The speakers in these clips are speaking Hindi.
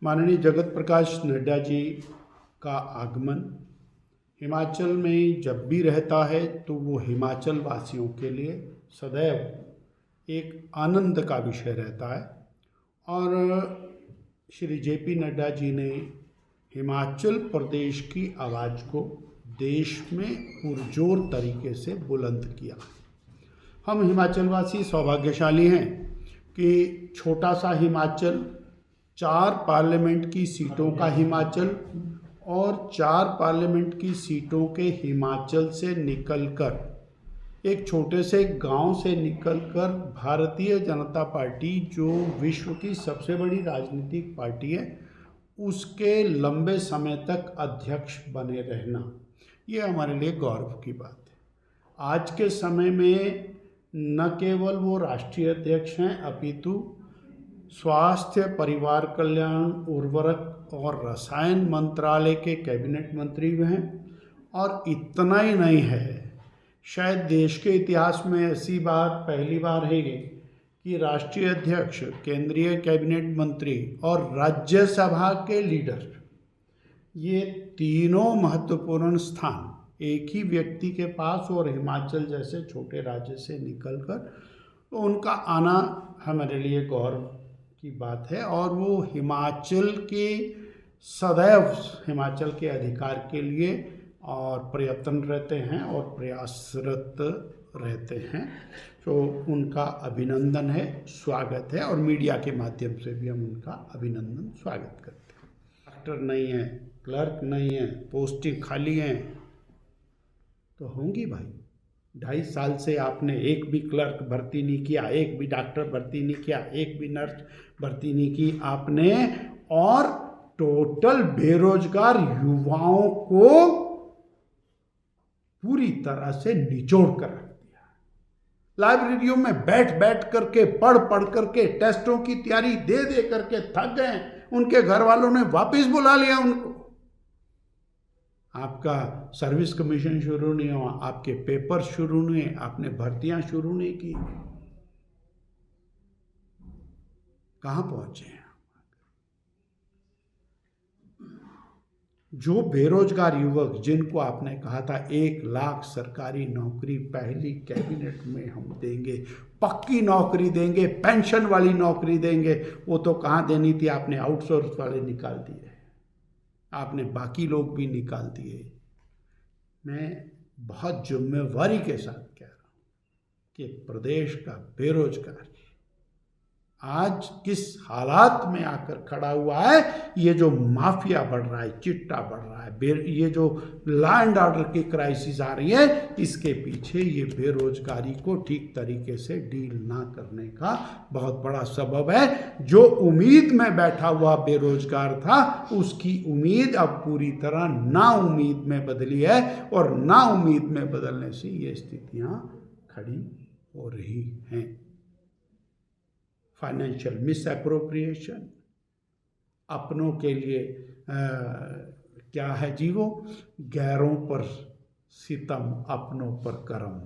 माननीय जगत प्रकाश नड्डा जी का आगमन हिमाचल में जब भी रहता है तो वो हिमाचल वासियों के लिए सदैव एक आनंद का विषय रहता है। और श्री जेपी नड्डा जी ने हिमाचल प्रदेश की आवाज़ को देश में पुरजोर तरीके से बुलंद किया। हम हिमाचल वासी सौभाग्यशाली हैं कि छोटा सा हिमाचल, 4 पार्लियामेंट की सीटों का हिमाचल और 4 पार्लियामेंट की सीटों के हिमाचल से निकलकर, एक छोटे से गांव से निकलकर भारतीय जनता पार्टी जो विश्व की सबसे बड़ी राजनीतिक पार्टी है उसके लंबे समय तक अध्यक्ष बने रहना, ये हमारे लिए गौरव की बात है। आज के समय में न केवल वो राष्ट्रीय अध्यक्ष हैं अपितु स्वास्थ्य, परिवार कल्याण, उर्वरक और रसायन मंत्रालय के कैबिनेट मंत्री भी हैं। और इतना ही नहीं है, शायद देश के इतिहास में ऐसी बात पहली बार है कि राष्ट्रीय अध्यक्ष, केंद्रीय कैबिनेट मंत्री और राज्यसभा के लीडर, ये तीनों महत्वपूर्ण स्थान एक ही व्यक्ति के पास, और हिमाचल जैसे छोटे राज्य से निकलकर, तो उनका आना हमारे लिए गौरव की बात है। और वो हिमाचल के सदैव हिमाचल के अधिकार के लिए और प्रयत्न रहते हैं और प्रयासरत रहते हैं, तो उनका अभिनंदन है, स्वागत है। और मीडिया के माध्यम से भी हम उनका अभिनंदन स्वागत करते हैं। डॉक्टर नहीं है, क्लर्क नहीं है, पोस्टें खाली हैं तो होंगी भाई। 2.5 साल से आपने एक भी क्लर्क भर्ती नहीं किया, एक भी डॉक्टर भर्ती नहीं किया, एक भी नर्स भर्ती नहीं की आपने, और टोटल बेरोजगार युवाओं को पूरी तरह से निचोड़ कर रख दिया। लाइब्रेरियों में बैठ करके, पढ़ करके, टेस्टों की तैयारी दे करके थक गए। उनके घर वालों ने वापस बुला लिया उनको। आपका सर्विस कमीशन शुरू नहीं हुआ, आपके पेपर शुरू नहीं हुए, आपने भर्तियां शुरू नहीं की, कहां पहुंचे हैं? जो बेरोजगार युवक जिनको आपने कहा था 1 लाख सरकारी नौकरी पहली कैबिनेट में हम देंगे, पक्की नौकरी देंगे, पेंशन वाली नौकरी देंगे, वो तो कहाँ देनी थी, आपने आउटसोर्स वाले निकाल दिए, आपने बाकी लोग भी निकाल दिए। मैं बहुत जिम्मेवारी के साथ कह रहा हूँ कि प्रदेश का बेरोजगार आज किस हालात में आकर खड़ा हुआ है। ये जो माफिया बढ़ रहा है, चिट्टा बढ़ रहा है, ये जो लॉ एंड ऑर्डर की क्राइसिस आ रही है, इसके पीछे ये बेरोजगारी को ठीक तरीके से डील ना करने का बहुत बड़ा सबब है। जो उम्मीद में बैठा हुआ बेरोजगार था, उसकी उम्मीद अब पूरी तरह ना उम्मीद में बदली है, और ना उम्मीद में बदलने से ये स्थितियां खड़ी हो रही हैं। फाइनेंशियल मिस एप्रोप्रिएशन, अपनों के लिए क्या है जी, वो गैरों पर सितम, अपनों पर करम।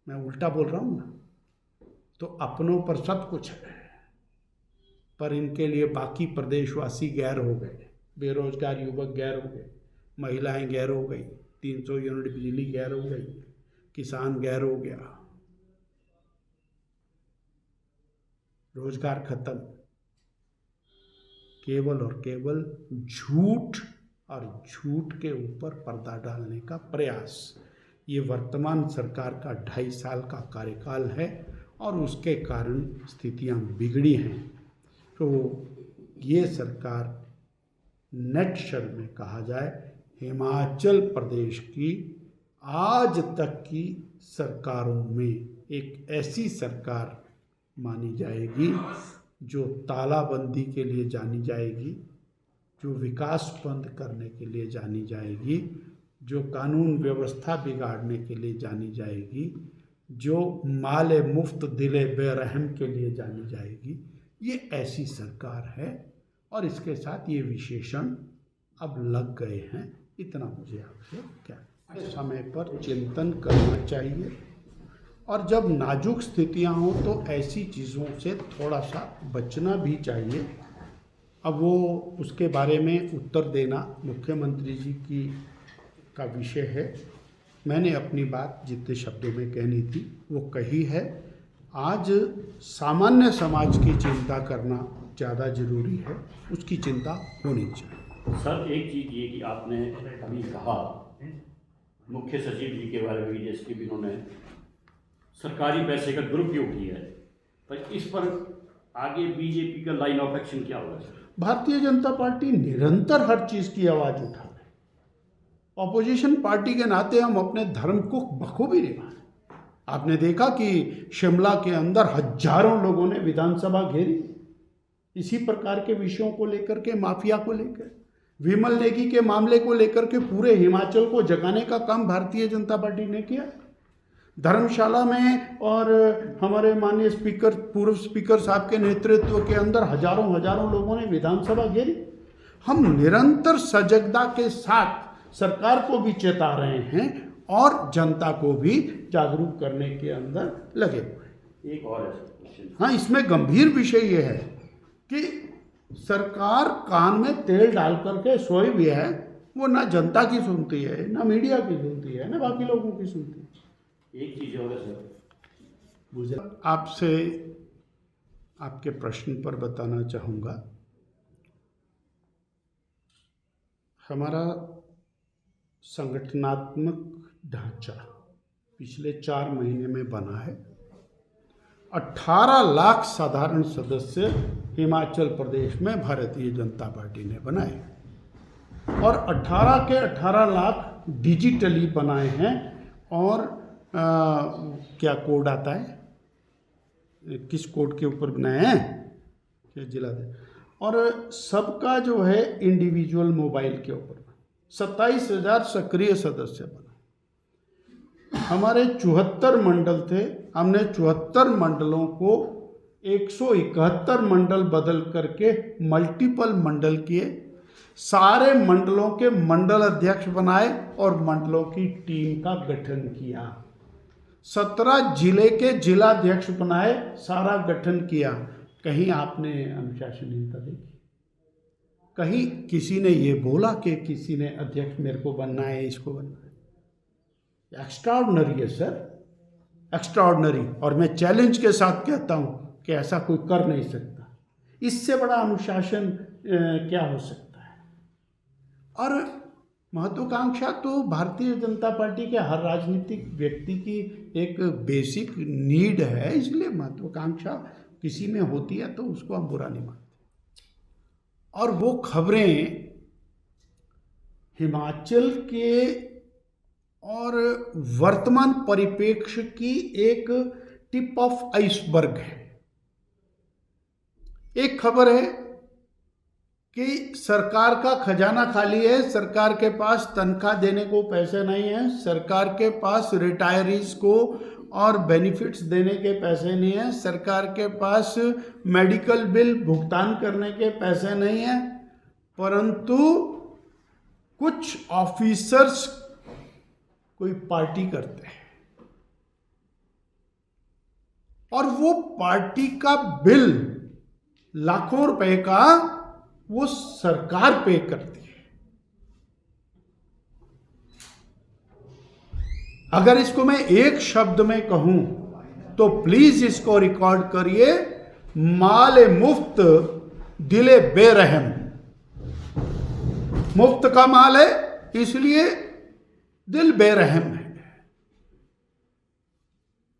मैं उल्टा बोल रहा हूँ ना, तो अपनों पर सब कुछ है, पर इनके लिए बाकी प्रदेशवासी गैर हो गए। बेरोजगार युवक गैर हो गए, महिलाएं गैर हो गई, 300 यूनिट बिजली गैर हो गई, किसान गैर हो गया, रोजगार खत्म। केवल और केवल झूठ और झूठ के ऊपर पर्दा डालने का प्रयास, ये वर्तमान सरकार का 2.5 साल का कार्यकाल है, और उसके कारण स्थितियां बिगड़ी हैं। तो ये सरकार नटशल में कहा जाए, हिमाचल प्रदेश की आज तक की सरकारों में एक ऐसी सरकार मानी जाएगी जो तालाबंदी के लिए जानी जाएगी, जो विकास बंद करने के लिए जानी जाएगी, जो कानून व्यवस्था बिगाड़ने के लिए जानी जाएगी, जो माले मुफ्त दिले बेरहम के लिए जानी जाएगी। ये ऐसी सरकार है, और इसके साथ ये विशेषण अब लग गए हैं। इतना मुझे आपसे क्या समय पर चिंतन करना चाहिए, और जब नाजुक स्थितियां हों तो ऐसी चीज़ों से थोड़ा सा बचना भी चाहिए। अब वो उसके बारे में उत्तर देना मुख्यमंत्री जी की का विषय है। मैंने अपनी बात जितने शब्दों में कहनी थी वो कही है। आज सामान्य समाज की चिंता करना ज़्यादा जरूरी है, उसकी चिंता होनी चाहिए। सर, एक चीज़ ये कि आपने अभी कहा मुख्य सचिव जी के बारे में, जैसे कि इन्होंने सरकारी पैसे का दुरुपयोग किया है, पर इस पर आगे बीजेपी का लाइन ऑफ एक्शन क्या होगा सर? भारतीय जनता पार्टी निरंतर हर चीज़ की आवाज़ उठा रही है। ऑपोजिशन पार्टी के नाते हम अपने धर्म को बखूबी निभा रहे। आपने देखा कि शिमला के अंदर हजारों लोगों ने विधानसभा घेरी इसी प्रकार के विषयों को लेकर के, माफिया को लेकर, विमल नेगी के मामले को लेकर के पूरे हिमाचल को जगाने का काम भारतीय जनता पार्टी ने किया। धर्मशाला में और हमारे माननीय स्पीकर, पूर्व स्पीकर साहब के नेतृत्व के अंदर हजारों लोगों ने विधानसभा घेरी। हम निरंतर सजगता के साथ सरकार को भी चेता रहे हैं और जनता को भी जागरूक करने के अंदर लगे हुए। एक और है, हाँ, इसमें गंभीर विषय ये है कि सरकार कान में तेल डाल करके सोई भी है, वो ना जनता की सुनती है, ना मीडिया की सुनती है, ना बाकी लोगों की सुनती है। एक चीज़ और है सर, मुझे आपसे आपके प्रश्न पर बताना चाहूँगा, हमारा संगठनात्मक ढांचा पिछले 4 महीने में बना है। 18 लाख साधारण सदस्य हिमाचल प्रदेश में भारतीय जनता पार्टी ने बनाए और 18 के 18 लाख डिजिटली बनाए हैं। और क्या कोड आता है, किस कोड के ऊपर बनाए हैं, क्या जिला दे, और सबका जो है इंडिविजुअल मोबाइल के ऊपर 27,000 सक्रिय सदस्य बना। हमारे 74 मंडल थे, हमने 74 मंडलों को 171 मंडल बदल करके मल्टीपल मंडल किए, सारे मंडलों के मंडल अध्यक्ष बनाए और मंडलों की टीम का गठन किया। 17 जिले के जिलाध्यक्ष बनाए, सारा गठन किया। कहीं आपने अनुशासनहीनता देखी? कहीं किसी ने ये बोला कि किसी ने अध्यक्ष मेरे को बनना है, इसको बनना है? एक्स्ट्राऑर्डिनरी है सर, एक्स्ट्राऑर्डिनरी। और मैं चैलेंज के साथ कहता हूँ कि ऐसा कोई कर नहीं सकता। इससे बड़ा अनुशासन क्या हो सकता है? और महत्वाकांक्षा तो भारतीय जनता पार्टी के हर राजनीतिक व्यक्ति की एक बेसिक नीड है, इसलिए महत्वाकांक्षा किसी में होती है तो उसको हम बुरा नहीं मानते। और वो खबरें हिमाचल के और वर्तमान परिप्रेक्ष्य की एक टिप ऑफ आइसबर्ग है। एक खबर है कि सरकार का खजाना खाली है, सरकार के पास तनख्वाह देने को पैसे नहीं है, सरकार के पास रिटायरीज को और बेनिफिट्स देने के पैसे नहीं है, सरकार के पास मेडिकल बिल भुगतान करने के पैसे नहीं है, परंतु कुछ ऑफिसर्स कोई पार्टी करते हैं और वो पार्टी का बिल लाखों रुपए का वो सरकार पे करती है। अगर इसको मैं एक शब्द में कहूं तो प्लीज इसको रिकॉर्ड करिए, माल मुफ्त दिले बेरहम। मुफ्त का माल है इसलिए दिल बेरहम है।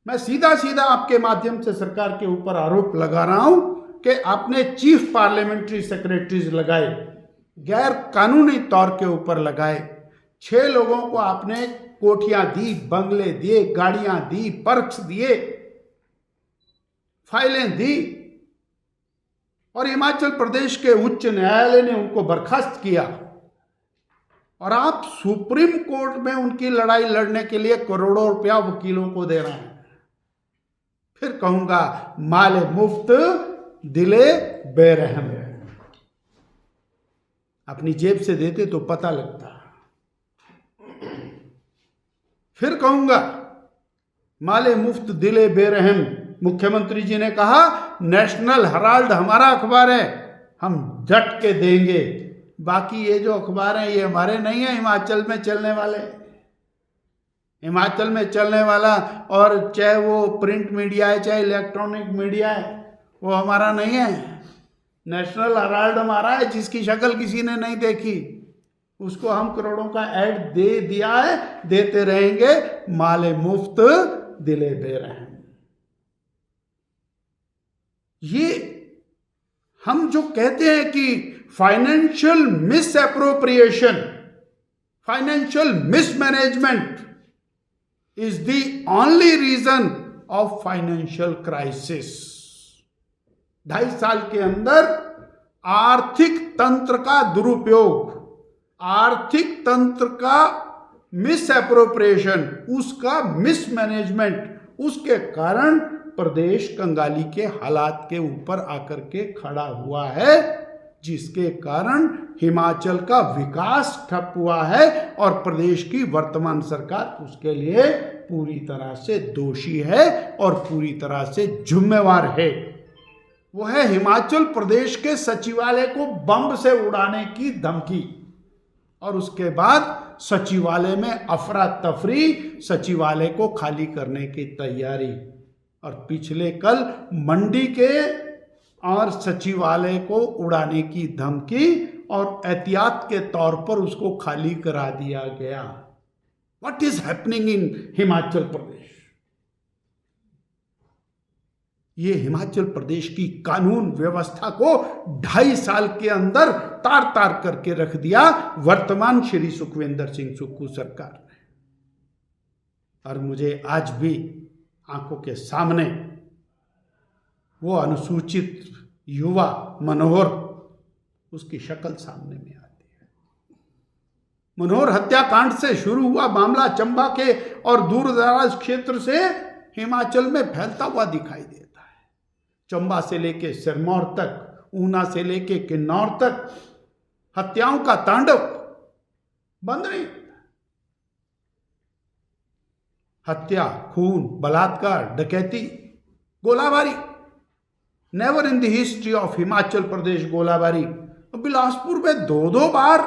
मैं सीधा सीधा आपके माध्यम से सरकार के ऊपर आरोप लगा रहा हूं कि आपने चीफ पार्लियामेंट्री सेक्रेटरीज लगाए, गैर कानूनी तौर के ऊपर लगाए। 6 लोगों को आपने कोठियां दी, बंगले दिए, गाड़ियां दी, पर्क्स दिए, फाइलें दी और हिमाचल प्रदेश के उच्च न्यायालय ने उनको बर्खास्त किया। और आप सुप्रीम कोर्ट में उनकी लड़ाई लड़ने के लिए करोड़ों रुपया वकीलों को दे रहे हैं। फिर कहूंगा माल मुफ्त दिले बेरहम है। अपनी जेब से देते तो पता लगता। फिर कहूंगा माले मुफ्त दिले बेरहम। मुख्यमंत्री जी ने कहा नेशनल हेराल्ड हमारा अखबार है, हम डट के देंगे। बाकी ये जो अखबार हैं ये हमारे नहीं है, हिमाचल में चलने वाले, हिमाचल में चलने वाला, और चाहे वो प्रिंट मीडिया है चाहे इलेक्ट्रॉनिक मीडिया है, वो हमारा नहीं है। नेशनल हेराल्ड हमारा है, जिसकी शक्ल किसी ने नहीं देखी, उसको हम करोड़ों का ऐड दे दिया है, देते रहेंगे, माले मुफ्त दिले बेरहम। ये हम जो कहते हैं कि financial misappropriation, financial mismanagement is the only reason of financial crisis. 2.5 साल के अंदर आर्थिक तंत्र का दुरुपयोग, आर्थिक तंत्र का मिस एप्रोप्रिएशन, उसका मिसमैनेजमेंट, उसके कारण प्रदेश कंगाली के हालात के ऊपर आकर के खड़ा हुआ है, जिसके कारण हिमाचल का विकास ठप हुआ है और प्रदेश की वर्तमान सरकार उसके लिए पूरी तरह से दोषी है और पूरी तरह से जिम्मेवार है। वो है हिमाचल प्रदेश के सचिवालय को बम से उड़ाने की धमकी, और उसके बाद सचिवालय में अफरा तफरी, सचिवालय को खाली करने की तैयारी। और पिछले कल मंडी के और सचिवालय को उड़ाने की धमकी और एहतियात के तौर पर उसको खाली करा दिया गया। What is happening in Himachal Pradesh? ये हिमाचल प्रदेश की कानून व्यवस्था को 2.5 साल के अंदर तार तार करके रख दिया वर्तमान श्री सुखविंदर सिंह सुक्खू सरकार ने। और मुझे आज भी आंखों के सामने वो अनुसूचित युवा मनोहर, उसकी शक्ल सामने में आती है। मनोहर हत्याकांड से शुरू हुआ मामला चंबा के और दूर दराज क्षेत्र से हिमाचल में फैलता हुआ दिखाई देता है। चंबा से लेके सिरमौर तक, ऊना से लेके किन्नौर तक हत्याओं का तांडव बंद नहीं। हत्या, खून, बलात्कार, डकैती, गोलाबारी, never in the history of Himachal Pradesh गोलाबारी। बिलासपुर में 2-2 बार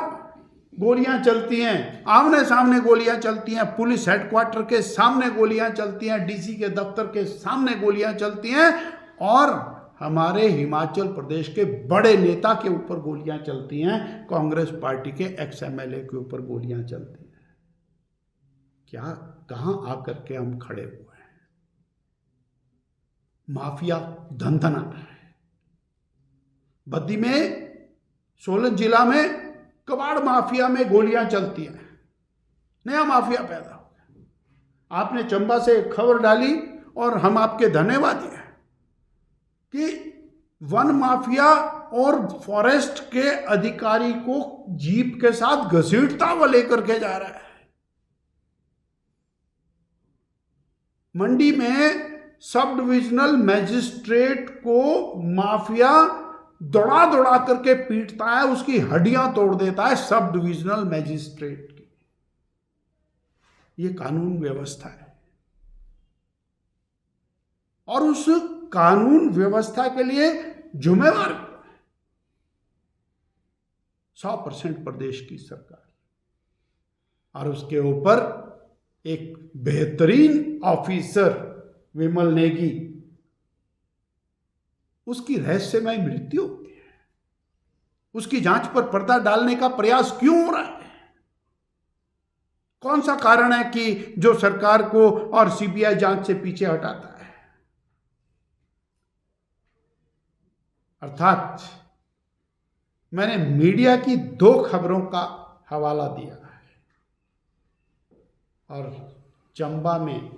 गोलियां चलती हैं, आमने सामने गोलियां चलती हैं, पुलिस हेडक्वार्टर के सामने गोलियां चलती हैं, डीसी के दफ्तर के सामने गोलियां चलती हैं, और हमारे हिमाचल प्रदेश के बड़े नेता के ऊपर गोलियां चलती हैं, कांग्रेस पार्टी के एक्स-एमएलए के ऊपर गोलियां चलती हैं। क्या, कहां आकर के हम खड़े हुए हैं? माफिया धंधना है। बद्दी में, सोलन जिला में कबाड़ माफिया में गोलियां चलती हैं, नया माफिया पैदा हो गया। आपने चंबा से एक खबर डाली और हम आपके धन्यवादी हैं कि वन माफिया और फॉरेस्ट के अधिकारी को जीप के साथ घसीटता हुआ लेकर के जा रहा है। मंडी में सब डिविजनल मैजिस्ट्रेट को माफिया दौड़ा दौड़ा करके पीटता है, उसकी हड्डियां तोड़ देता है सब डिविजनल मैजिस्ट्रेट की। ये कानून व्यवस्था है, और उस कानून व्यवस्था के लिए जिम्मेवार 100% प्रदेश की सरकार, और उसके ऊपर एक बेहतरीन ऑफिसर विमल नेगी, उसकी रहस्यमय मृत्यु होती है। उसकी जांच पर पर्दा डालने का प्रयास क्यों हो रहा है? कौन सा कारण है कि जो सरकार को और सीबीआई जांच से पीछे हटाता है? अर्थात मैंने मीडिया की 2 खबरों का हवाला दिया है, और चंबा में